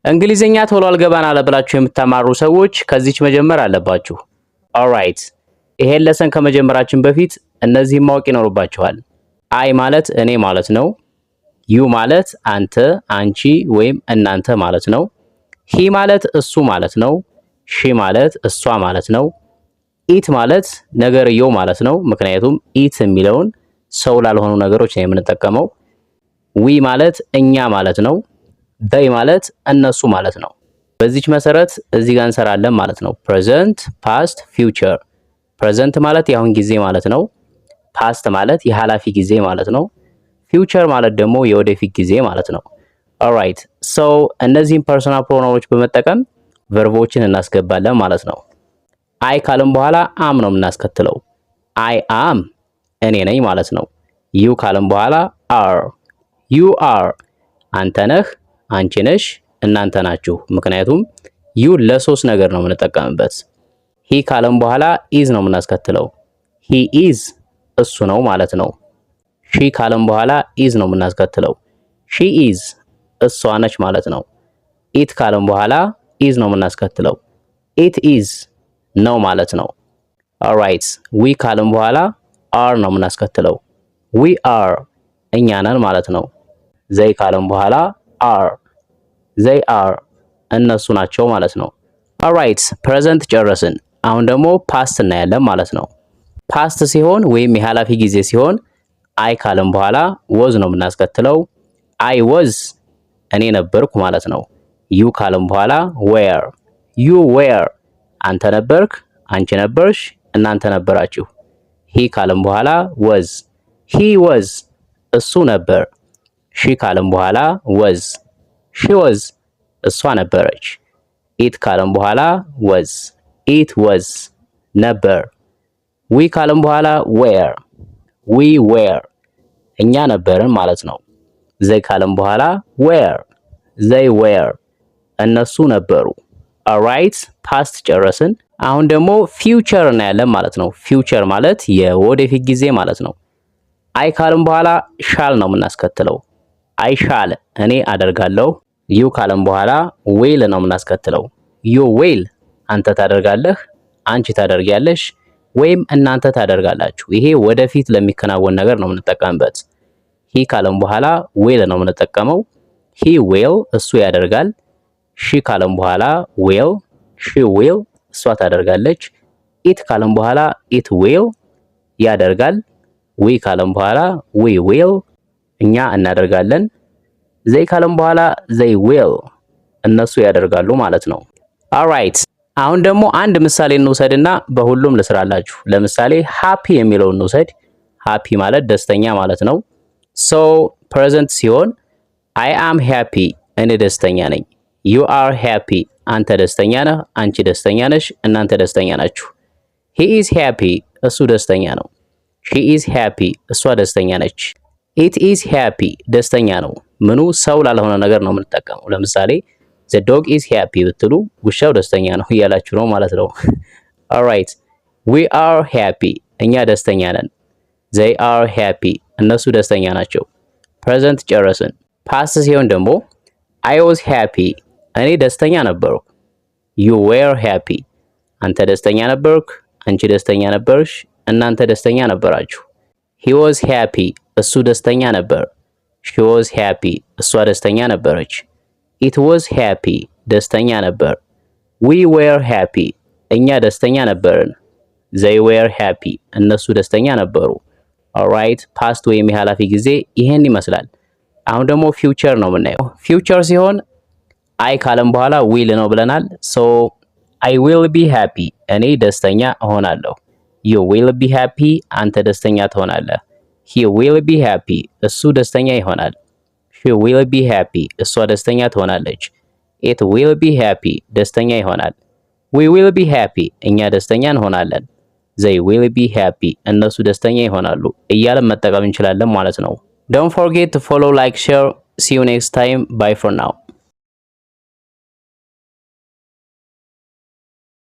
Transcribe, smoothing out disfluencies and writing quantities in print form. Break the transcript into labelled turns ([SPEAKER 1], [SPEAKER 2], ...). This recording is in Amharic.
[SPEAKER 1] እንግሊዘኛ ቶሎ አልገባን አለ ብላችሁ የምታማሩ ሰዎች ከዚች መጀመር አለባችሁ። ኦልራይት ይሄን ለሰን ከመጀመራችን በፊት እነዚህን ማወቅ ይኖርባችኋል። አይ ማለት እኔ ማለት ነው። ዩ ማለት አንተ፣ አንቺ ወይም እናንተ ማለት ነው። ሂ ማለት እሱ ማለት ነው። ሺ ማለት እሷ ማለት ነው። ኢት ማለት ነገርየው ማለት ነው። ምክንያቱም ኢት የሚለውን ሰው ላልሆኑ ነገሮች ነው የምንጠቀመው። ዊ ማለት እኛ ማለት ነው። they ማለት እነሱ ማለት ነው። በዚች መሰረት እዚህ ጋር እንሰራለን ማለት ነው። present, past, future። present ማለት የአሁን ጊዜ ማለት ነው። past ማለት የኃላፊ ጊዜ ማለት ነው። future ማለት ደግሞ የወደፊት ጊዜ ማለት ነው። alright so እነዚህን ፐርሰናል ፕሮናውኖች በመጠቀም ቨርቦችን እናስገባለን ማለት ነው። አይ ካልን በኋላ አም ነው የምናስከትለው። አይ አም እኔ ነኝ ማለት ነው። ዩ ካልን በኋላ are you are አንተ ነህ፣ አንቺ ነሽ፣ እናንተ ናችሁ። ምክንያቱም ዩ ለሶስት ነገር ነው የምንጠቀምበት። ሂ ካልን በኋላ ኢዝ ነው የምናስከትለው። ሂ ኢዝ እሱ ነው ማለት ነው። ሺ ካልን በኋላ ኢዝ ነው የምናስከትለው። ሺ ኢዝ እሷ ነች ማለት ነው። ኢት ካልን በኋላ ኢዝ ነው የምናስከትለው። ኢት ኢዝ ነው ማለት ነው። ኦልራይት ዊ ካልን በኋላ አር ነው የምናስከትለው። ዊ አር እኛ ነን ማለት ነው። ዘይ ካልን በኋላ አር ዘይ አር እነሱ ናቸው ማለት ነው። ኦልራይት ፕሬዘንት ጨረስን። አሁን ደግሞ ፓስት እናያለን ማለት ነው። ፓስት ሲሆን ወይም የኃላፊ ጊዜ ሲሆን አይ ካልን በኋላ ወዝ ነው የምናስከትለው። አይ ወዝ እኔ ነበርኩ ማለት ነው። ዩ ካልን በኋላ ዌር ዩ ዌር አንተ ነበርክ፣ አንቺ ነበርሽ፣ እናንተ ነበራችሁ። ሂ ካልን በኋላ ወዝ ሂ ወዝ እሱ ነበር። ሺ ካልን በኋላ ወዝ ሺ ወዝ እሷ ነበረች። ኢት ካልን በኋላ ወዝ ኢት ወዝ ነበር። ዊ ካልን በኋላ ዌር ዊ ዌር እኛ ነበርን ማለት ነው። ዘይ ካልን በኋላ ዌር ዘይ ዌር እነሱ ነበሩ። ኦልራይት ፓስት ጨረስን። አሁን ደግሞ ፊውቸር እናያለን ማለት ነው። ፊውቸር ማለት የወደፊት ጊዜ ማለት ነው። አይ ካልን በኋላ ሻል ነው የምናስከትለው። አይ ሻል እኔ አደርጋለሁ። ዩ ካልን በኋላ ዌል ነው የምናስከትለው። ዩ ዌል አንተ ታደርጋለህ፣ አንቺ ታደርጊያለሽ ወይም እናንተ ታደርጋላችሁ። ይሄ ወደፊት ለሚከናወን ነገር ነው የምንጠቀምበት። ሂ ካልን በኋላ ዌል ነው የምንጠቀመው። ሂ ዌል እሱ ያደርጋል። ሺ ካልን በኋላ ዌል ሺ ዌል እሷ ታደርጋለች። ኢት ካልን በኋላ ኢት ዌል ያደርጋል። ዊ ካልን በኋላ ዊ ዌል እኛ እናደርጋለን። ዘይ ካልን በኋላ ዘይ ዌል እነሱ ያደርጋሉ ማለት ነው። ኦልራይት አሁን ደግሞ አንድ ምሳሌ እንውሰድና በሁሉም ልስራላችሁ። ለምሳሌ ሃፒ የሚለውን እንውሰድ። ሃፒ ማለት ደስተኛ ማለት ነው። ሶ ፕሬዘንት ሲሆን አይ አም ሃፒ እኔ ደስተኛ ነኝ። ዩ አር ሃፒ አንተ ደስተኛ ነህ፣ አንቺ ደስተኛ ነሽ፣ እናንተ ደስተኛ ናችሁ። ሂ ኢዝ ሃፒ እሱ ደስተኛ ነው። ሺ ኢዝ ሃፒ እሷ ደስተኛ ነች። ኢት ኢዝ ሃፒ ደስተኛ ነው። ምኑ ሰው ላልሆነ ነገር ነው የምንጠቀመው። ለምሳሌ ዘ ዶግ ኢዝ ሃፒ ብትሉ ውሻው ደስተኛ ነው እያላችሁ ነው ማለት ነው። ኦልራይት ዊ አር ሃፒ እኛ ደስተኛ ነን። ዘይ አር ሃፒ እነሱ ደስተኛ ናቸው። ፕሬዘንት ጨረስን። ፓስት ሲሆን ደግሞ አይ ዋዝ ሃፒ እኔ ደስተኛ ነበርኩ። ዩ ዌር ሃፒ አንተ ደስተኛ ነበርክ፣ አንቺ ደስተኛ ነበርሽ፣ እናንተ ደስተኛ ነበራችሁ። ሂ ዋዝ ሃፒ እሱ ደስተኛ ነበር። ሺ ዋዝ ሃፒ እሷ ደስተኛ ነበረች። ኢት ዋዝ ሃፒ ደስተኛ ነበር። ዊ ዌር ሃፒ እኛ ደስተኛ ነበርን። ዘይ ዌር ሃፒ እነሱ ደስተኛ ነበሩ። ኦልራይት ፓስት ወይም የኃላፊ ጊዜ ይሄን ይመስላል። አሁን ደግሞ ፊውቸር ነው የምናየው። ፊውቸር ሲሆን አይ ካልን በኋላ ዊል ነው ብለናል። ሶ አይ ዊል ቢ ሃፒ እኔ ደስተኛ እሆናለሁ። ዩ ዊል ቢ ሃፒ አንተ ደስተኛ ትሆናለህ። ሂ ዊል ቢ ሃፒ እሱ ደስተኛ ይሆናል። ሺ ዊል ቢ ሃፒ እሷ ደስተኛ ትሆናለች። ኢት ዊል ቢ ሃፒ ደስተኛ ይሆናል። ዊ ዊል ቢ ሃፒ እኛ ደስተኛ እንሆናለን። ዘይ ዊል ቢ ሃፒ እነሱ ደስተኛ ይሆናሉ እያለን መጠቀም እንችላለን ማለት ነው። ዶንት ፎርጌት ቱ ፎሎ፣ ላይክ፣ ሼር። See you next time. Bye for now.